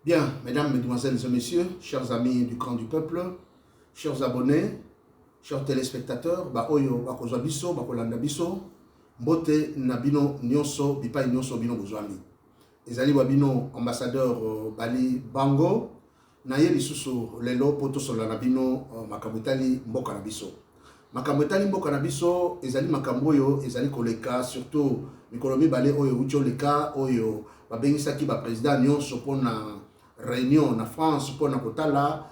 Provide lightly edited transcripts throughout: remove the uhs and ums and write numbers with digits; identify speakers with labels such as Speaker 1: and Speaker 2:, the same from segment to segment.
Speaker 1: Bien, mesdames, mesdemoiselles et messieurs, chers amis du camp du peuple, chers abonnés, chers téléspectateurs, oyo bakozwa biso, bakolanda biso, mbote na bino nyonso, bipai nyonso bino bozwami. Ezali babino ambassadeur Bali Bango, na ye lisusu lelo poto sola na bino makamutali mboka na biso. Makamutali mboka na biso ezali makambo oyo ezali koleka surtout mikolo mibale oyo ucho leka oyo babengisaki ba président nyonso pona réunion na France pour na kotala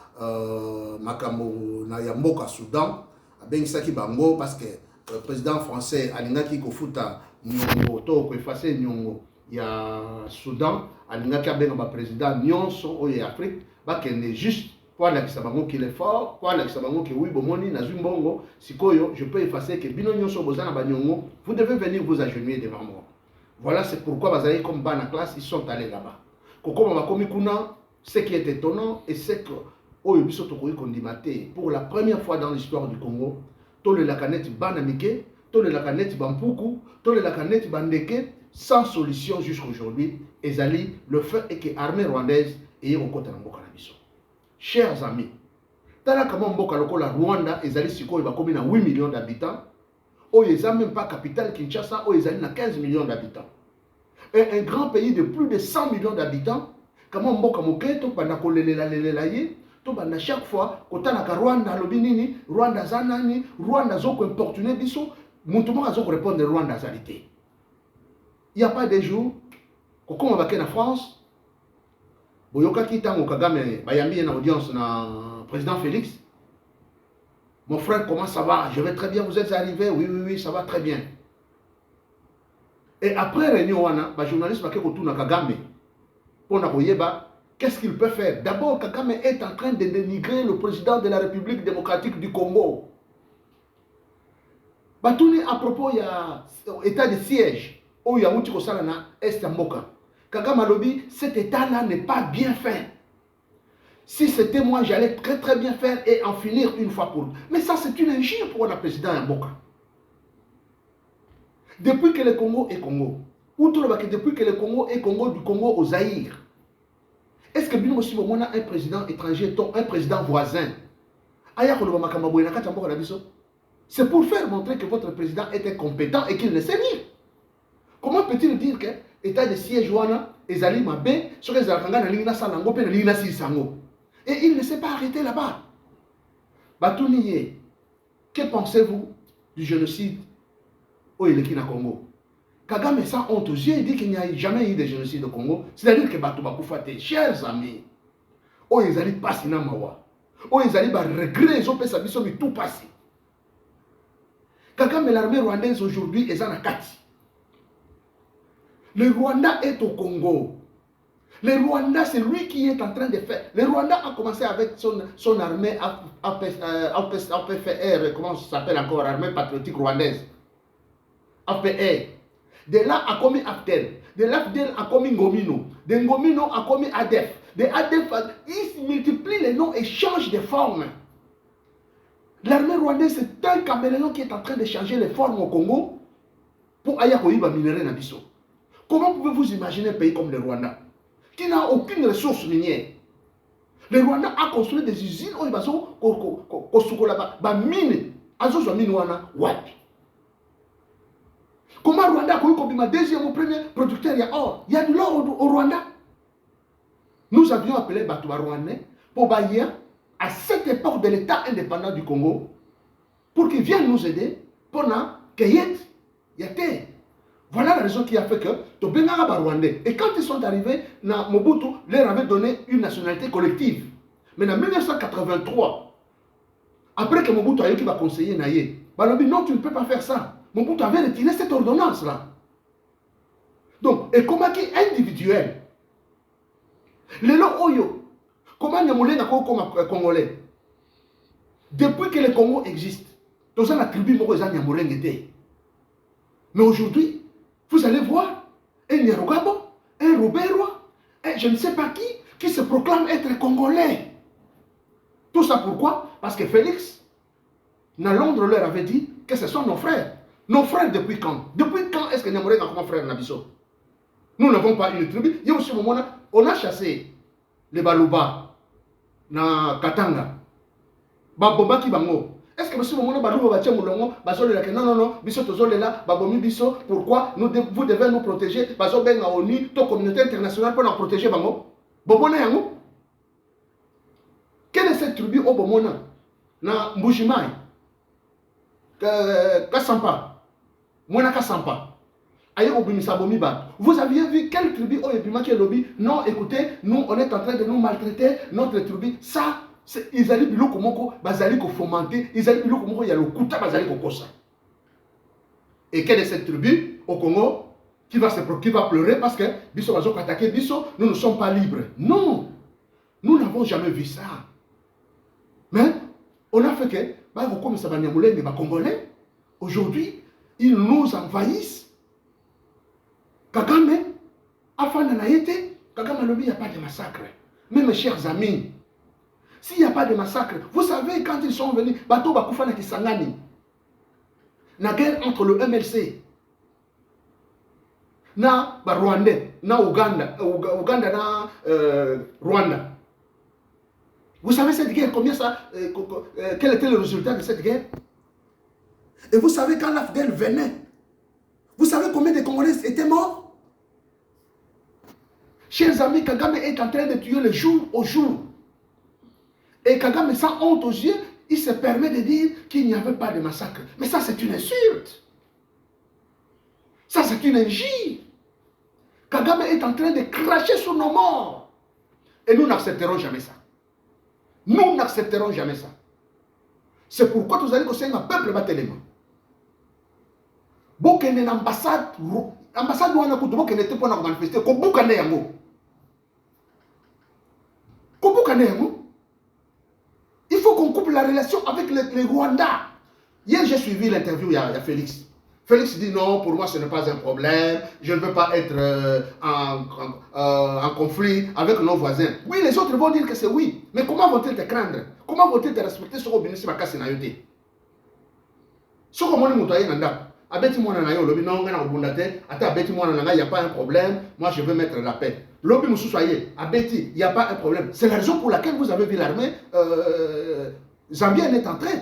Speaker 1: makambo na ya mboka Soudan abengisaki bango parce que le président français alingaki kofuta nyongo to ko effacer nyongo ya Soudan alingaki abenga ba président nyonso oyo ya Afrique bakende juste pour alakisa bango qu'il est fort pour alakisa bango que oui bomoni na zumbongo sikoyo je peux effacer que bino nyonso bozana ba nyongo vous devez venir vous agenouiller devant moi. Voilà, c'est pourquoi bazali comme bas na classe ils sont allés là-bas. Kokoma makomi kuna, ce qui est étonnant et c'est que pour la première fois dans l'histoire du Congo, tous les lacanettes banamike, tous les lacanettes bampuku, tous les lacanettes bandeke, sans solution jusqu'aujourd'hui. Ezali, le fait est que l'armée rwandaise est au côté de Mboka Nabiso. Chers amis, tala kama Mboka loko la Rwanda, ezali siko iba komi na 8 millions d'habitants, ou ezali même pas capitale Kinshasa, ou ezali na 15 millions d'habitants. Et un grand pays de plus de 100 millions d'habitants, comment Mboka moketo pandako lelela ye, to banda chaque fois kotana ka Rwanda lobi nini, Rwanda zanani, Rwanda zoko importuner biso, muntu moko azoko répondre Rwanda zalité. Il y a pas de jour kokoma bake na France, boyoka kitango Kagame bayambi na audience na président Félix. Mon frère, comment ça va? Je vais très bien, vous êtes arrivé? Oui, ça va très bien. Et après réunion wana, ba journaliste bake kotuna Kagame. Pour na koyeba qu'est-ce qu'il peut faire? D'abord, Kagame est en train de dénigrer le président de la République démocratique du Congo. Batouni à propos, il y a état de siège. Où il y a Mouti Kosalana, Est Mboka. Kagame Alobi, cet état-là n'est pas bien fait. Si c'était moi, j'allais très bien faire et en finir une fois pour toutes. Mais ça, c'est une injure pour le président Mboka. Depuis que le Congo est Congo, depuis que le Congo est Congo, du Congo au Zaïre, est-ce que nous aussi on a un président étranger, un président voisin? C'est pour faire montrer que votre président était compétent et qu'il ne sait lire. Comment peut-il dire que l'état de siège wana ezali mabe sur les alkanga na lingna salango pe na lingna sisango et il ne s'est pas arrêté là-bas. Batuniye, que pensez-vous du génocide au Elekina Congo? Kagame sans honte aux yeux, il dit qu'il n'y a jamais eu de génocide au Congo. C'est-à-dire que Batou Bakoufate, chers amis, oh ils allaient passer na mawa, oh ils allaient regret, ils ont fait sa mission mais tout passé. Kagame l'armée rwandaise aujourd'hui est en Akati. Le Rwanda est au Congo. Le Rwanda, c'est lui qui est en train de faire. Le Rwanda a commencé avec son armée APFR, comment ça s'appelle encore, armée patriotique rwandaise. APR. De là a commis Abdel. De l'Abdel a commis Ngomino. De Ngomino a commis ADEF. De ADEF, ils multiplient les noms et changent de forme. L'armée rwandaise, c'est un caméléon qui est en train de changer les formes au Congo pour Ayakoïba minerai Nabiso. Comment pouvez-vous imaginer un pays comme le Rwanda qui n'a aucune ressource minière? Le Rwanda a construit des usines où il va se mine. Azozo mine wana wapi? Comment Rwanda a connu comme deuxième ou premier producteur? Il y a de l'or au Rwanda. Nous avions appelé Batouba Rwandais pour bailler à cette époque de l'État indépendant du Congo pour qu'ils viennent nous aider pendant qu'il y ait terre. Voilà la raison qui a fait que Tobenga Rwandais. Et quand ils sont arrivés, Mobutu leur avait donné une nationalité collective. Mais en 1983, après que Mobutu a eu qui va conseiller Naye, non, tu ne peux pas faire ça. Mobutu avait retiré cette ordonnance-là. Donc, et comment qui est individuel? Le long Oyo, comment Nyamulé n'a pas comme Congolais? Depuis que le Congo existe, dans la tribu Mokoza Nyamulé était. Mais aujourd'hui, vous allez voir un Nyarugabo, un Ruberwa, un je ne sais pas qui se proclame être Congolais. Tout ça pourquoi? Parce que Félix, dans Londres, leur avait dit que ce sont nos frères. Nos frères depuis quand? Depuis quand est-ce que Nyamuré a comme frère Nabiso? Nous n'avons pas une tribu. Il y a aussi un moment, on a chassé les Baluba, na Katanga, Babomba qui bango. Est-ce que monsieur Momono Baluba Batia Moulongo, Bazole la non, non, non, Bisso Tozole là, Babomi Bisso, pourquoi vous devez nous protéger, Bazo Benga ONU, ton communauté internationale pour nous protéger bango? Bobona yango? Quelle est cette tribu au Bomona? Na Mbujimai, Kassampa, Mona Kassampa. Vous aviez vu quelle tribu au Ebima qui est lobby? Non, écoutez, nous on est en train de nous maltraiter, notre tribu. Ça, ils allaient bilou komoko, bazali ko fomenter, ils allaient bilou komoko, il y a le kuta bazali ko kosa. Et quelle est cette tribu au Congo qui va pleurer parce que Bisso va attaquer Bisso, nous ne sommes pas libres? Non, nous n'avons jamais vu ça. Mais on a fait que, comme ça va les Congolais, aujourd'hui, ils nous envahissent. Kagame, afin de naïté, Kagame il n'y a pas de massacre. Mais mes chers amis, s'il n'y a pas de massacre, vous savez quand ils sont venus, Bato Bakoufana Kisangani, la guerre entre le MLC, na Rwandais, na Ouganda, na Rwanda. Vous savez cette guerre, combien ça, quel était le résultat de cette guerre? Et vous savez quand l'Afdel venait, vous savez combien de Congolais étaient morts? Chers amis, Kagame est en train de tuer le jour au jour. Et Kagame, sans honte aux yeux, il se permet de dire qu'il n'y avait pas de massacre. Mais ça, c'est une insulte. Ça, c'est une injure. Kagame est en train de cracher sur nos morts. Et nous n'accepterons jamais ça. Nous n'accepterons jamais ça. C'est pourquoi vous allez conseiller un peuple batelema. Bokene l'ambassade, l'ambassade où on a coupé, Bokene était pour nous manifester, Kobukane yango. Kobukane yango. Il faut qu'on coupe la relation avec les Rwandais. Hier, j'ai suivi l'interview, il y a Félix. Félix dit non, pour moi ce n'est pas un problème, je ne veux pas être en conflit avec nos voisins. Oui, les autres vont dire que c'est oui, mais comment vont-ils te craindre? Comment vont-ils te respecter sur le bénéfice de la casse naïoté? Ce que moi, je abeti moi na yo lobi non ngana obundate ata abeti moi na il y a pas un problème, moi je veux mettre la paix. Lobi musu soyez abeti, il y a pas un problème. C'est la raison pour laquelle vous avez vu l'armée zambienne est entrée,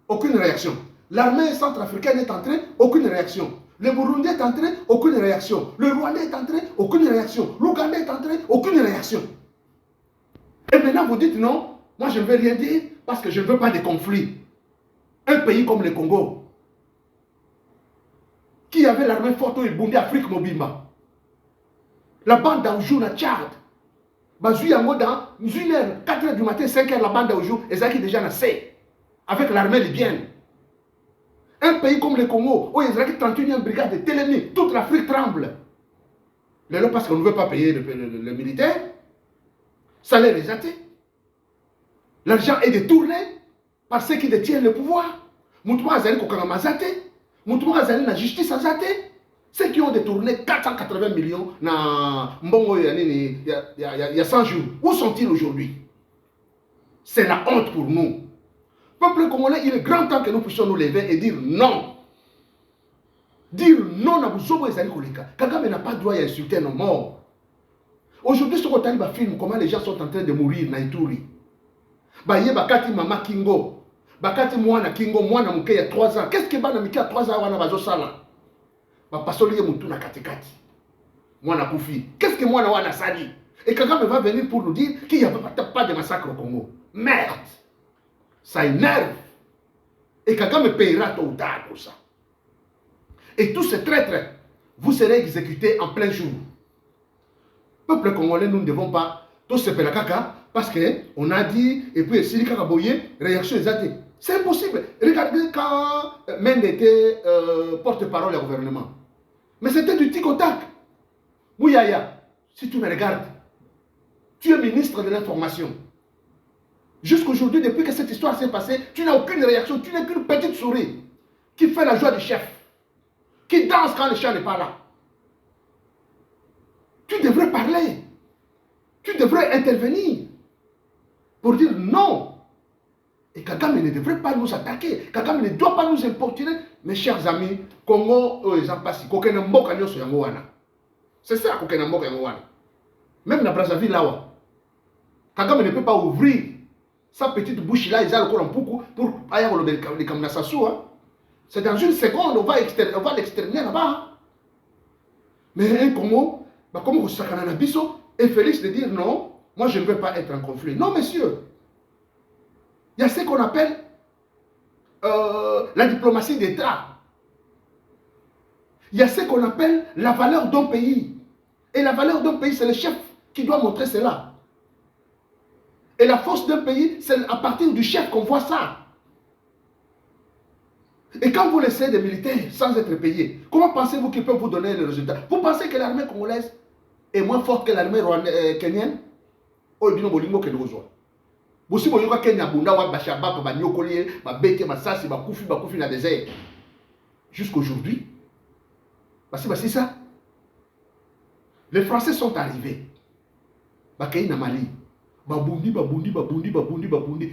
Speaker 1: aucune réaction. L'armée centrafricaine est entrée, aucune réaction. Le Burundi est entré, aucune réaction. Le Rwandais est entré, aucune réaction. L'Ouganda est entré, aucune réaction. Et maintenant vous dites non, moi je ne veux rien dire parce que je ne veux pas de conflit. Un pays comme le Congo, qui avait l'armée forte au Burundi, Afrique Mobimba. La bande d'Aoujou na Tchad. Bazou yango dans 1h, 4h du matin, 5h, la bande d'Aoujou, et ça qui déjà na C, avec l'armée libyenne. Un pays comme le Congo, où il y a 31e brigade de Télémi, toute l'Afrique tremble. Là, parce qu'on ne veut pas payer le militaire, salaire est athées. L'argent est détourné par ceux qui détiennent le pouvoir. Moutouma Azali Kokangama Zate. Moutouma Azali na justice Azate. Ceux qui ont détourné 480 millions na Mbongo il y a 100 jours. Où sont-ils aujourd'hui? C'est la honte pour nous. Peuple congolais, il est grand temps que nous puissions nous lever et dire non. Dire non à Bouzobo et Zali Kolika. Kagame n'a pas droit à insulter nos morts. Aujourd'hui, ce qu'on a film, comment les gens sont en train de mourir na Ituri. Baye bakati mama Kingo. Bakati mwana Kingo, mwana mke il y a 3 ans. Qu'est-ce que bana mke a 3 ans wana bazo sala? Ba pasoli mutu na katikati. Mwana kufi. Qu'est-ce que mwana wana sali? Et Kagame va venir pour nous dire qu'il n'y a pas de massacre au Congo. Merde. Ça énerve. Et Kagame payera tôt ou tard pour ça. Et tous ces traîtres, vous serez exécutés en plein jour. Peuple congolais, nous ne devons pas tous se faire la caca parce qu'on a dit, et puis si les Kakaboye, réaction exacte. C'est impossible. Regardez quand Mende était porte-parole du gouvernement. Mais c'était du tic au tac. Mouyaya, si tu me regardes, tu es ministre de l'information. Jusqu'aujourd'hui, depuis que cette histoire s'est passée, tu n'as aucune réaction, tu n'es qu'une petite souris qui fait la joie du chef, qui danse quand le chat n'est pas là. Tu devrais parler, tu devrais intervenir pour dire non. Et Kagame ne devrait pas nous attaquer, Kagame ne doit pas nous importuner. Mes chers amis, Congo, c'est ça, même dans Brazzaville là-haut. Kagame ne peut pas ouvrir sa petite bouche là, ils ont pour aller les Kamnasassou. C'est dans une seconde, on va l'exterminer là-bas. Mais un Congo, comme au Sakana Bisso, et Félix de dire non, moi je ne veux pas être en conflit. Non, monsieur. Il y a ce qu'on appelle la diplomatie d'État. Il y a ce qu'on appelle la valeur d'un pays. Et la valeur d'un pays, c'est le chef qui doit montrer cela. Et la force d'un pays, c'est à partir du chef qu'on voit ça. Et quand vous laissez des militaires sans être payés, comment pensez-vous qu'ils peuvent vous donner le résultat? Vous pensez que l'armée congolaise est moins forte que l'armée kenyenne? Oh, il dit non, bolingo que nous jouons. Vous savez, vous avez Kenya, Bunda, Bachaba, Banyokolier, Beke, Masasi, Bakoufi, na désert. Jusqu'aujourd'hui, c'est ça. Les Français sont arrivés. Bakei na Mali. Babundi.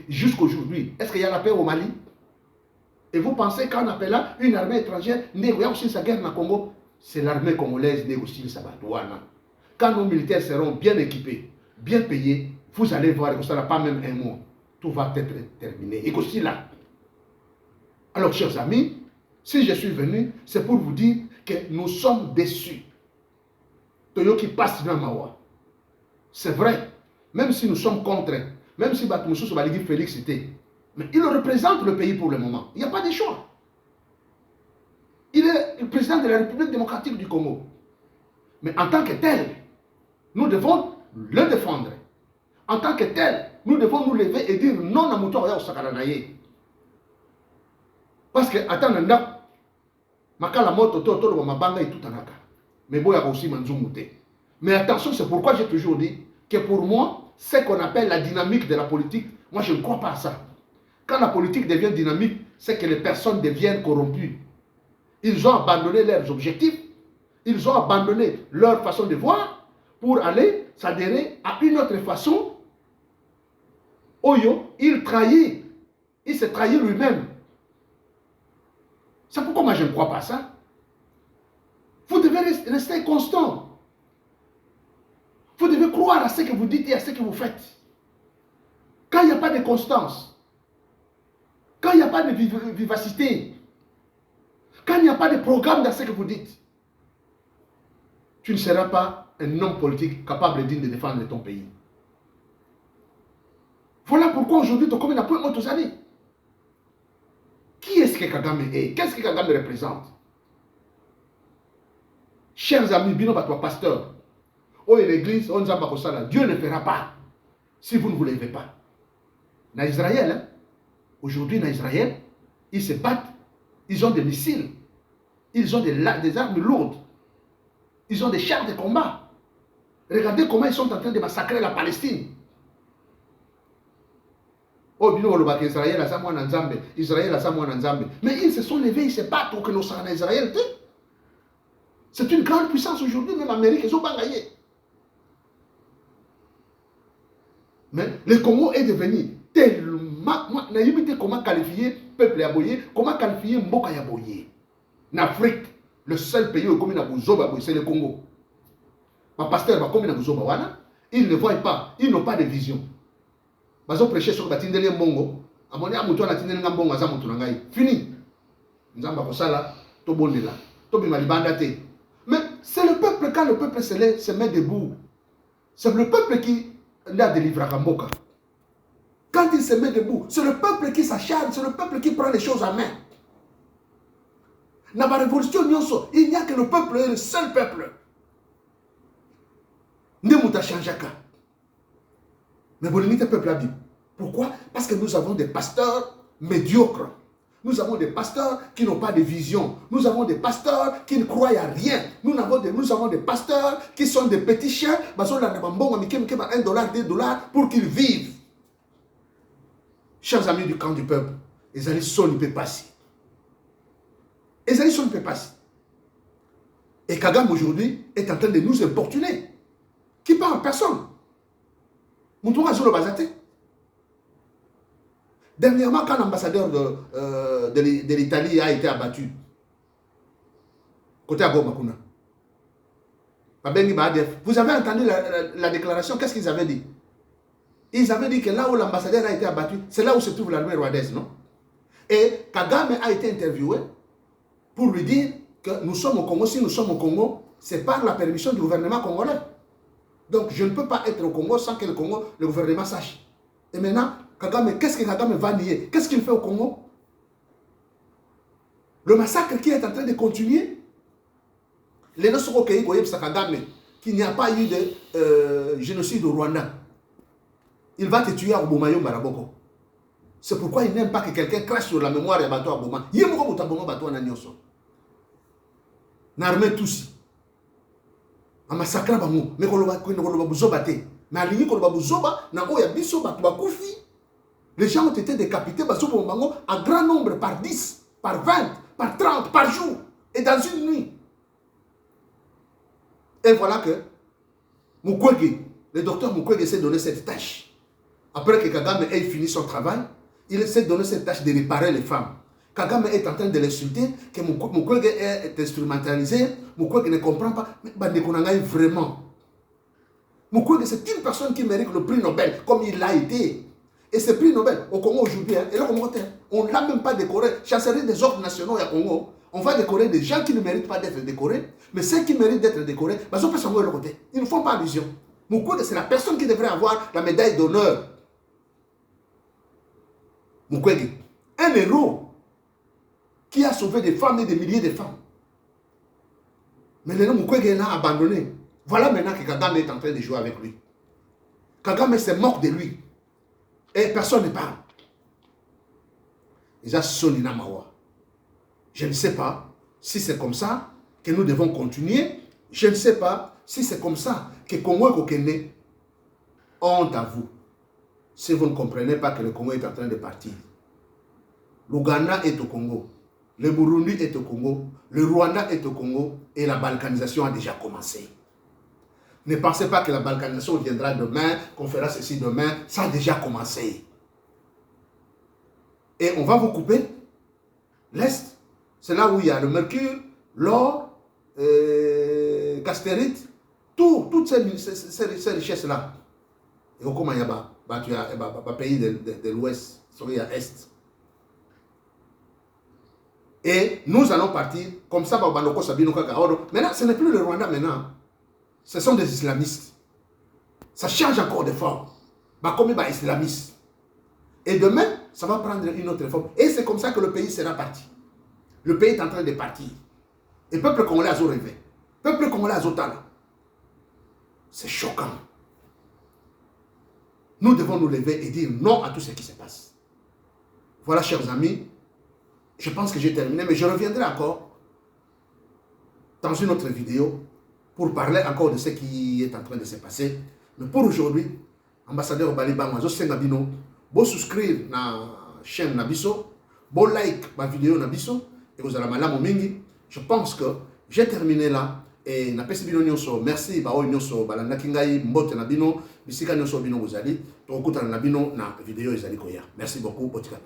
Speaker 1: Jusqu'aujourd'hui. Est-ce qu'il y a la paix au Mali? Et vous pensez qu'en appelant une armée étrangère négocie sa guerre dans le Congo? C'est l'armée congolaise négocie sa douane. Quand nos militaires seront bien équipés, bien payés, vous allez voir que ça n'a pas même un mois. Tout va être terminé. Et aussi là. Alors, chers amis, si je suis venu, c'est pour vous dire que nous sommes déçus. Toyo qui passe dans Mawa. C'est vrai. Même si nous sommes contre, même si Batmoussou va dire félicité, mais il représente le pays pour le moment. Il n'y a pas de choix. Il est le président de la République démocratique du Congo. Mais en tant que tel, nous devons le défendre. En tant que tel, nous devons nous lever et dire non à Mouton au Sakaranaye. Parce que, attends, Makala moto, toto, mabanga et tout anaka. Mais bon, il y a aussi Manzoumouté. Mais attention, c'est pourquoi j'ai toujours dit que pour moi, ce qu'on appelle la dynamique de la politique, moi je ne crois pas à ça. Quand la politique devient dynamique, c'est que les personnes deviennent corrompues. Ils ont abandonné leurs objectifs, ils ont abandonné leur façon de voir pour aller s'adhérer à une autre façon. Oyo, il se trahit lui-même. C'est pourquoi moi je ne crois pas à ça. Vous devez rester constant. Vous devez croire à ce que vous dites et à ce que vous faites. Quand il n'y a pas de constance, quand il n'y a pas de vivacité, quand il n'y a pas de programme dans ce que vous dites, tu ne seras pas un homme politique capable de défendre ton pays. Voilà pourquoi aujourd'hui, tu as peu d'autres années. Qui est-ce que Kagame est? Qu'est-ce que Kagame représente? Chers amis, bino batwa pasteur, oh l'église, on Dieu ne fera pas si vous ne vous levez pas. Dans Israël, hein? Aujourd'hui dans Israël, ils se battent, ils ont des missiles, ils ont des armes lourdes, ils ont des chars de combat. Regardez comment ils sont en train de massacrer la Palestine. Oh, Israël a ça Israël a ça mais ils se sont levés, ils se battent pour que nous soyons en Israël. C'est une grande puissance aujourd'hui, même l'Amérique, ils ont pas gagné. Mais le Congo est devenu tellement. Je n'ai pas comment qualifier le peuple aboyé, comment qualifier Mboka aboyé. En Afrique, le seul pays où c'est le Congo. Ma pasteur, ils ne voient pas, ils n'ont pas de vision. Ils ont prêché sur le Batindele Mbongo. Fini. Mais c'est le peuple, quand le peuple se met debout, c'est le peuple qui l'a délivré à Mboka. Quand il se met debout, c'est le peuple qui s'acharne, c'est le peuple qui prend les choses en main. Dans la révolution, il n'y a que le peuple, le seul peuple. Nemuta Chanjaka. Mais Bolivie, peuple a dit. Pourquoi? Parce que nous avons des pasteurs médiocres. Nous avons des pasteurs qui n'ont pas de vision. Nous avons des pasteurs qui ne croient à rien. Nous avons des pasteurs qui sont des petits chiens. $1, $2 pour qu'ils vivent. Chers amis du camp du peuple, les alissons ne peuvent pas si. Les alissons ne peuvent pas si. Et Kagame aujourd'hui est en train de nous importuner. Qui parle en personne? Moutoura Zolo Bazate. Dernièrement, quand l'ambassadeur de l'Italie a été abattu, côté Agomakuna, vous avez entendu la déclaration, qu'est-ce qu'ils avaient dit? Ils avaient dit que là où l'ambassadeur a été abattu, c'est là où se trouve l'armée rwandaise, non? Et Kagame a été interviewé pour lui dire que nous sommes au Congo. Si nous sommes au Congo, c'est par la permission du gouvernement congolais. Donc je ne peux pas être au Congo sans que le gouvernement sache. Et maintenant, Kagame, qu'est-ce que Kagame va nier? Qu'est-ce qu'il fait au Congo? Le massacre qui est en train de continuer. Les notions qu'il qu'il n'y a pas eu de génocide au Rwanda. Il va te tuer à Obomayo Maraboko. C'est pourquoi il n'aime pas que quelqu'un crache sur la mémoire de Bato Aboma. Il y a beaucoup de Bato Ananyoso. N'armée tous. Un massacre bango. Mais qu'on va bouzobaté. Mais à l'ini qu'on va bouzoba, na oya biso bato bakoufi. Les gens ont été décapités en grand nombre, par 10, par 20, par 30, par jour. Et dans une nuit. Et voilà que Mukwege, le docteur Mukwege s'est donné cette tâche. Après que Kagame ait fini son travail, il s'est donné cette tâche de réparer les femmes. Kagame est en train de l'insulter, que Mukwege est instrumentalisé, Mukwege ne comprend pas. Mais Bandekonangaï, vraiment. Mukwege, c'est une personne qui mérite le prix Nobel, comme il l'a été. Et ce prix Nobel, au Congo aujourd'hui, on ne l'a même pas décoré. Chancellerie des ordres nationaux au Congo, on va décorer des gens qui ne méritent pas d'être décorés, mais ceux qui méritent d'être décorés, ils ne font pas allusion. Mukwege, c'est la personne qui devrait avoir la médaille d'honneur. Mukwege, un héros qui a sauvé des femmes et des milliers de femmes. Mais maintenant, Mukwege l'a abandonné. Voilà maintenant que Kagame est en train de jouer avec lui. Kagame se moque de lui. Et personne ne parle. Je ne sais pas si c'est comme ça que nous devons continuer. Je ne sais pas si c'est comme ça que Congo et Kokene honte à vous. Si vous ne comprenez pas que le Congo est en train de partir. L'Ouganda est au Congo. Le Burundi est au Congo. Le Rwanda est au Congo. Et la balkanisation a déjà commencé. Ne pensez pas que la balkanisation viendra demain, qu'on fera ceci demain. Ça a déjà commencé. Et on va vous couper l'Est. C'est là où il y a le mercure, l'or, castérite, toutes ces richesses-là. Et comment il y a un pays de l'Ouest, il y a Est. Et nous allons partir, comme ça, maintenant, ce n'est plus le Rwanda maintenant. Ce sont des islamistes. Ça change encore de forme. Comme des islamistes. Et demain, ça va prendre une autre forme. Et c'est comme ça que le pays sera parti. Le pays est en train de partir. Et le peuple congolais a rêvé. Le peuple congolais a talent. C'est choquant. Nous devons nous lever et dire non à tout ce qui se passe. Voilà, chers amis. Je pense que j'ai terminé, mais je reviendrai encore dans une autre vidéo pour parler encore de ce qui est en train de se passer. Mais pour aujourd'hui, ambassadeur Baliba, vous souscrire à la chaîne Nabiso, vous like ma vidéo Nabiso, et vous allez malamu mingi. Je pense que j'ai terminé là. Et na pesi bino nyonso, merci ba o nyonso balanda kingai mbote na bino, bisika nyonso bino bozali, to okuta na bino na vidéo ezali koya. Merci beaucoup, botika.